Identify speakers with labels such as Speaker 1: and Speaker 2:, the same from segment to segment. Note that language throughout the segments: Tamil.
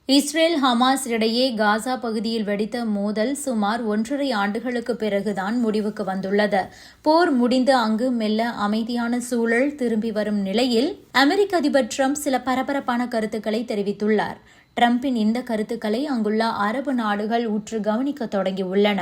Speaker 1: இஸ்ரேல் ஹமாஸ் இடையே காசா பகுதியில் வெடித்த மோதல் சுமார் 1.5 ஆண்டுகளுக்கு பிறகுதான் முடிவுக்கு வந்துள்ளது. போர் முடிந்து அங்கு மெல்ல அமைதியான சூழல் திரும்பி வரும் நிலையில் அமெரிக்க அதிபர் டிரம்ப் சில பரபரப்பான கருத்துக்களை தெரிவித்துள்ளார். டிரம்பின் இந்த கருத்துக்களை அங்குள்ள அரபு நாடுகள் உற்று கவனிக்க தொடங்கியுள்ளன.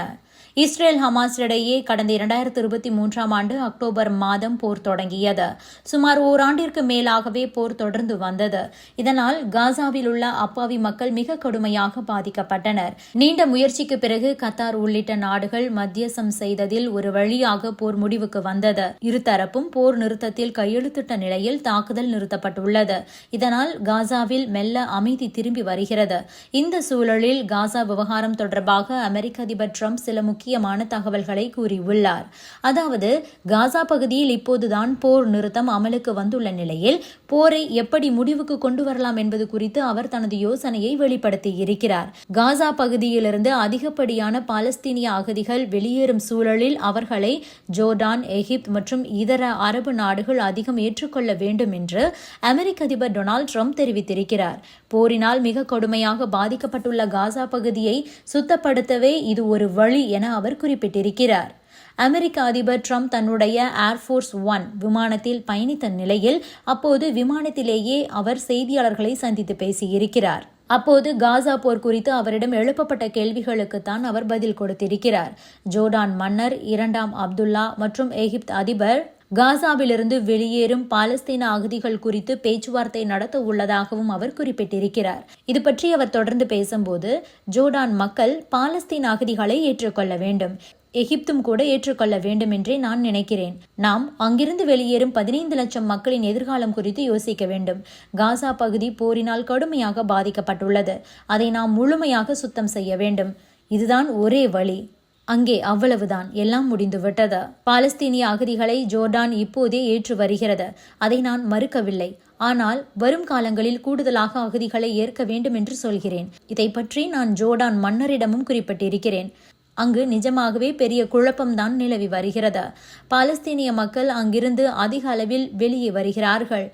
Speaker 1: இஸ்ரேல் ஹமாஸ் இடையே கடந்த 2023 ஆண்டு அக்டோபர் மாதம் போர் தொடங்கியது. சுமார் ஓராண்டிற்கு மேலாகவே போர் தொடர்ந்து வந்தது. இதனால் காசாவில் உள்ள அப்பாவி மக்கள் மிக கடுமையாக பாதிக்கப்பட்டனர். நீண்ட முயற்சிக்கு பிறகு கத்தார் உள்ளிட்ட நாடுகள் மத்தியஸ்தம் செய்ததில் ஒரு வழியாக போர் முடிவுக்கு வந்தது. இருதரப்பும் போர் நிறுத்தத்தில் கையெழுத்திட்ட நிலையில் தாக்குதல் நிறுத்தப்பட்டுள்ளது. இதனால் காசாவில் மெல்ல அமைதி திரும்பி வருகிறது. இந்த சூழலில் காசா விவகாரம் தொடர்பாக அமெரிக்க அதிபர் டிரம்ப் சில முக்கியமான தகவல்களை கூறியுள்ளார். அதாவது, காசா பகுதியில் இப்போதுதான் போர் நிறுத்தம் அமலுக்கு வந்துள்ள நிலையில் போரை எப்படி முடிவுக்கு கொண்டு வரலாம் என்பது குறித்து அவர் தனது யோசனையை வெளிப்படுத்தியிருக்கிறார். காசா பகுதியிலிருந்து அதிகப்படியான பாலஸ்தீனிய அகதிகள் வெளியேறும் சூழலில் அவர்களை ஜோர்டான், எகிப்து மற்றும் இதர அரபு நாடுகள் அதிகம் ஏற்றுக்கொள்ள வேண்டும் என்று அமெரிக்க அதிபர் டொனால்டு டிரம்ப் தெரிவித்திருக்கிறார். போரினால் மிக கடுமையாக பாதிக்கப்பட்டுள்ள காசா பகுதியை சுத்தப்படுத்தவே இது ஒரு வழி என அவர் குறிப்பிட்டிருக்கிறார். அமெரிக்க அதிபர் டிரம்ப் தன்னுடைய ஏர்ஃபோர்ஸ் 1 விமானத்தில் பயணித்த நிலையில் அப்போது விமானத்திலேயே அவர் செய்தியாளர்களை சந்தித்து பேசியிருக்கிறார். அப்போது காசா போர் குறித்து அவரிடம் எழுப்பப்பட்ட கேள்விகளுக்குத்தான் அவர் பதில் கொடுத்திருக்கிறார். ஜோர்டான் மன்னர் 2ஆம் அப்துல்லா மற்றும் எகிப்து அதிபர் காசாவிலிருந்து வெளியேறும் பாலஸ்தீன அகதிகள் குறித்து பேச்சுவார்த்தை நடத்த உள்ளதாகவும் அவர் குறிப்பிட்டிருக்கிறார். இது பற்றி அவர் தொடர்ந்து பேசும்போது, ஜோர்டான் மக்கள் பாலஸ்தீன அகதிகளை ஏற்றுக்கொள்ள வேண்டும், எகிப்தும் கூட ஏற்றுக்கொள்ள வேண்டும் என்றே நான் நினைக்கிறேன். நாம் அங்கிருந்து வெளியேறும் 15 லட்சம் மக்களின் எதிர்காலம் குறித்து யோசிக்க வேண்டும். காசா பகுதி போரினால் கடுமையாக பாதிக்கப்பட்டுள்ளது. அதை நாம் முழுமையாக சுத்தம் செய்ய வேண்டும். இதுதான் ஒரே வழி. அங்கே அவ்வளவுதான், எல்லாம் முடிந்துவிட்டது. பாலஸ்தீனிய அகதிகளை ஜோர்டான் இப்போதே ஏற்று வருகிறது. அதை நான் மறுக்கவில்லை. ஆனால் வரும் காலங்களில் கூடுதலாக அகதிகளை ஏற்க வேண்டும் என்று சொல்கிறேன். இதை பற்றி நான் ஜோர்டான் மன்னரிடமும் குறிப்பிட்டிருக்கிறேன். அங்கு நிஜமாகவே பெரிய குழப்பம்தான் நிலவி வருகிறது. பாலஸ்தீனிய மக்கள் அங்கிருந்து அதிக அளவில் வெளியே வருகிறார்கள்.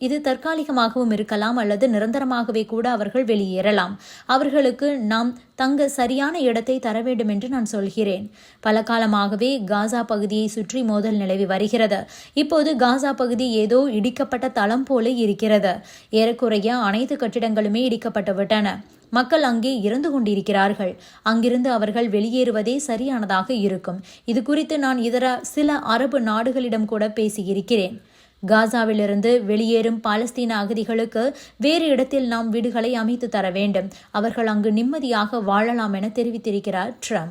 Speaker 1: இது தற்காலிகமாகவும் இருக்கலாம் அல்லது நிரந்தரமாகவே கூட அவர்கள் வெளியேறலாம். அவர்களுக்கு நாம் தங்க சரியான இடத்தை தர வேண்டும் என்று நான் சொல்கிறேன். பல காலமாகவே காசா பகுதியை சுற்றி மோதல் நிலவி வருகிறது. இப்போது காசா பகுதி ஏதோ இடிக்கப்பட்ட தளம் போல இருக்கிறது. ஏறக்குறைய அனைத்து கட்டிடங்களுமே இடிக்கப்பட்டு விட்டன. மக்கள் அங்கே இறந்து கொண்டிருக்கிறார்கள். அங்கிருந்து அவர்கள் வெளியேறுவதே சரியானதாக இருக்கும். இது குறித்து நான் இதர சில அரபு நாடுகளிடம் கூட பேசியிருக்கிறேன். காசாவிலிருந்து வெளியேறும் பாலஸ்தீன அகதிகளுக்கு வேறு இடத்தில் நாம் வீடுகளை அமைத்து தர வேண்டும். அவர்கள் அங்கு நிம்மதியாக வாழலாம் என தெரிவித்திருக்கிறார் டிரம்ப்.